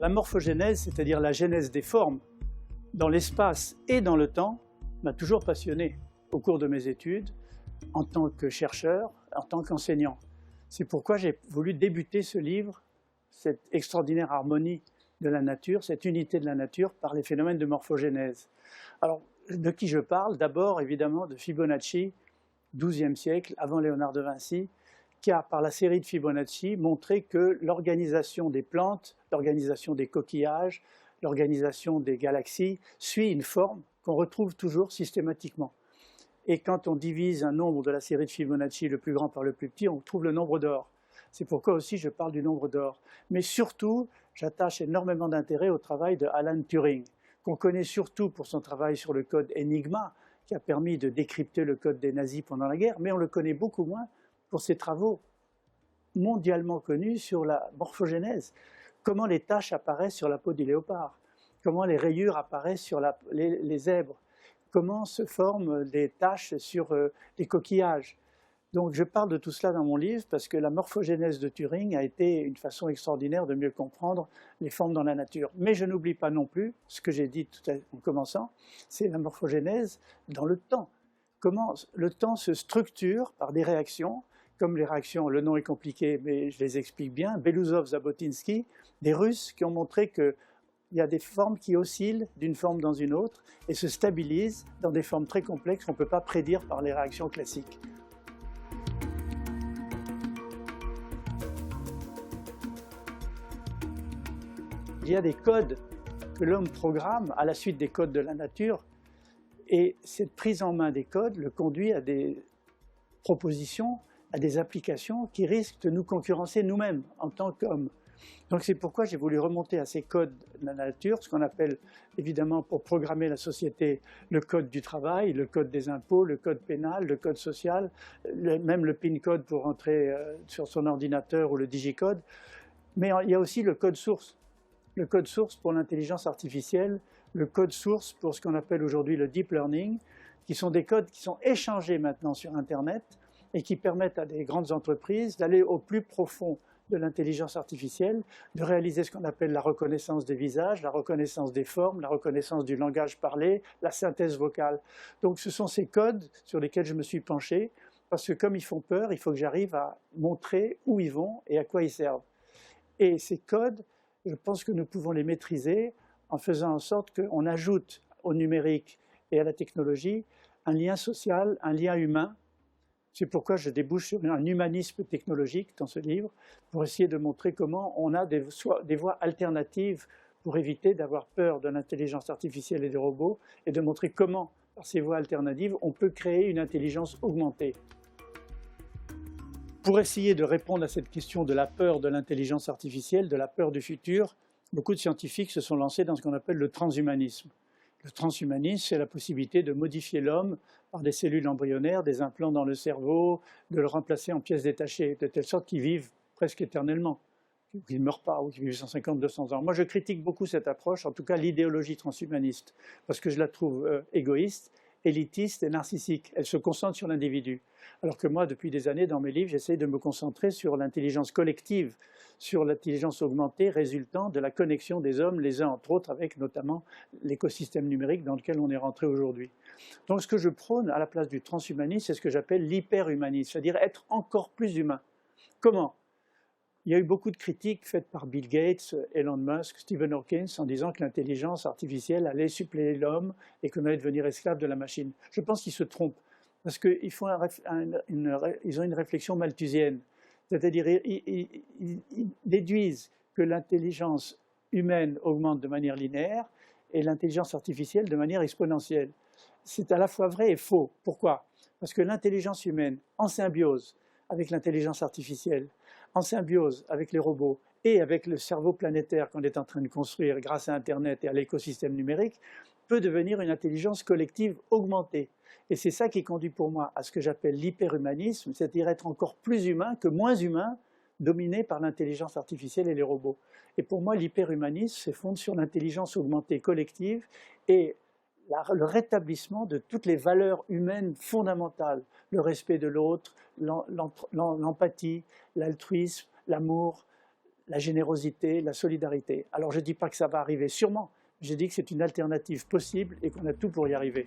La morphogénèse, c'est-à-dire la genèse des formes, dans l'espace et dans le temps, m'a toujours passionné au cours de mes études, en tant que chercheur, en tant qu'enseignant. C'est pourquoi j'ai voulu débuter ce livre, cette extraordinaire harmonie de la nature, cette unité de la nature par les phénomènes de morphogénèse. Alors, de qui je parle? D'abord, évidemment, de Fibonacci, XIIe siècle, avant Léonard de Vinci, qui a, par la série de Fibonacci, montré que l'organisation des plantes, l'organisation des coquillages, l'organisation des galaxies suit une forme qu'on retrouve toujours systématiquement. Et quand on divise un nombre de la série de Fibonacci, le plus grand par le plus petit, on trouve le nombre d'or. C'est pourquoi aussi je parle du nombre d'or. Mais surtout, j'attache énormément d'intérêt au travail de Alan Turing, qu'on connaît surtout pour son travail sur le code Enigma, qui a permis de décrypter le code des nazis pendant la guerre, mais on le connaît beaucoup moins pour ses travaux mondialement connus sur la morphogénèse. Comment les taches apparaissent sur la peau du léopard, comment les rayures apparaissent sur les zèbres, comment se forment des taches sur les coquillages. Donc je parle de tout cela dans mon livre parce que la morphogénèse de Turing a été une façon extraordinaire de mieux comprendre les formes dans la nature. Mais je n'oublie pas non plus ce que j'ai dit en commençant, c'est la morphogénèse dans le temps. Comment le temps se structure par des réactions, comme les réactions, le nom est compliqué mais je les explique bien, Belouzov, Zabotinsky, des Russes qui ont montré que il y a des formes qui oscillent d'une forme dans une autre et se stabilisent dans des formes très complexes qu'on ne peut pas prédire par les réactions classiques. Il y a des codes que l'homme programme à la suite des codes de la nature et cette prise en main des codes le conduit à des propositions, à des applications qui risquent de nous concurrencer nous-mêmes en tant qu'hommes. Donc c'est pourquoi j'ai voulu remonter à ces codes de la nature, ce qu'on appelle évidemment pour programmer la société le code du travail, le code des impôts, le code pénal, le code social, même le PIN code pour rentrer sur son ordinateur ou le digicode. Mais il y a aussi le code source pour l'intelligence artificielle, le code source pour ce qu'on appelle aujourd'hui le deep learning, qui sont des codes qui sont échangés maintenant sur Internet et qui permettent à des grandes entreprises d'aller au plus profond de l'intelligence artificielle, de réaliser ce qu'on appelle la reconnaissance des visages, la reconnaissance des formes, la reconnaissance du langage parlé, la synthèse vocale. Donc ce sont ces codes sur lesquels je me suis penché, parce que comme ils font peur, il faut que j'arrive à montrer où ils vont et à quoi ils servent. Et ces codes, je pense que nous pouvons les maîtriser en faisant en sorte qu'on ajoute au numérique et à la technologie un lien social, un lien humain. C'est pourquoi je débouche sur un humanisme technologique dans ce livre, pour essayer de montrer comment on a des voies alternatives pour éviter d'avoir peur de l'intelligence artificielle et des robots, et de montrer comment, par ces voies alternatives, on peut créer une intelligence augmentée. Pour essayer de répondre à cette question de la peur de l'intelligence artificielle, de la peur du futur, beaucoup de scientifiques se sont lancés dans ce qu'on appelle le transhumanisme. Le transhumanisme, c'est la possibilité de modifier l'homme par des cellules embryonnaires, des implants dans le cerveau, de le remplacer en pièces détachées, de telle sorte qu'il vive presque éternellement, qu'il ne meure pas ou qu'il vive 150, 200 ans. Moi, je critique beaucoup cette approche, en tout cas l'idéologie transhumaniste, parce que je la trouve égoïste, élitiste et narcissique. Elle se concentre sur l'individu. Alors que moi, depuis des années, dans mes livres, j'essaie de me concentrer sur l'intelligence collective, sur l'intelligence augmentée résultant de la connexion des hommes les uns entre autres, avec notamment l'écosystème numérique dans lequel on est rentré aujourd'hui. Donc ce que je prône à la place du transhumanisme, c'est ce que j'appelle l'hyperhumanisme, c'est-à-dire être encore plus humain. Comment? Il y a eu beaucoup de critiques faites par Bill Gates, Elon Musk, Stephen Hawking en disant que l'intelligence artificielle allait suppléer l'homme et qu'on allait devenir esclave de la machine. Je pense qu'ils se trompent parce qu'ils ont une réflexion malthusienne. C'est-à-dire ils déduisent que l'intelligence humaine augmente de manière linéaire et l'intelligence artificielle de manière exponentielle. C'est à la fois vrai et faux. Pourquoi? Parce que l'intelligence humaine, en symbiose avec l'intelligence artificielle, en symbiose avec les robots et avec le cerveau planétaire qu'on est en train de construire grâce à Internet et à l'écosystème numérique, peut devenir une intelligence collective augmentée. Et c'est ça qui conduit pour moi à ce que j'appelle l'hyperhumanisme, c'est-à-dire être encore plus humain que moins humain, dominé par l'intelligence artificielle et les robots. Et pour moi, l'hyperhumanisme se fonde sur l'intelligence augmentée collective et le rétablissement de toutes les valeurs humaines fondamentales, le respect de l'autre, l'empathie, l'altruisme, l'amour, la générosité, la solidarité. Alors je ne dis pas que ça va arriver sûrement, j'ai dit que c'est une alternative possible et qu'on a tout pour y arriver.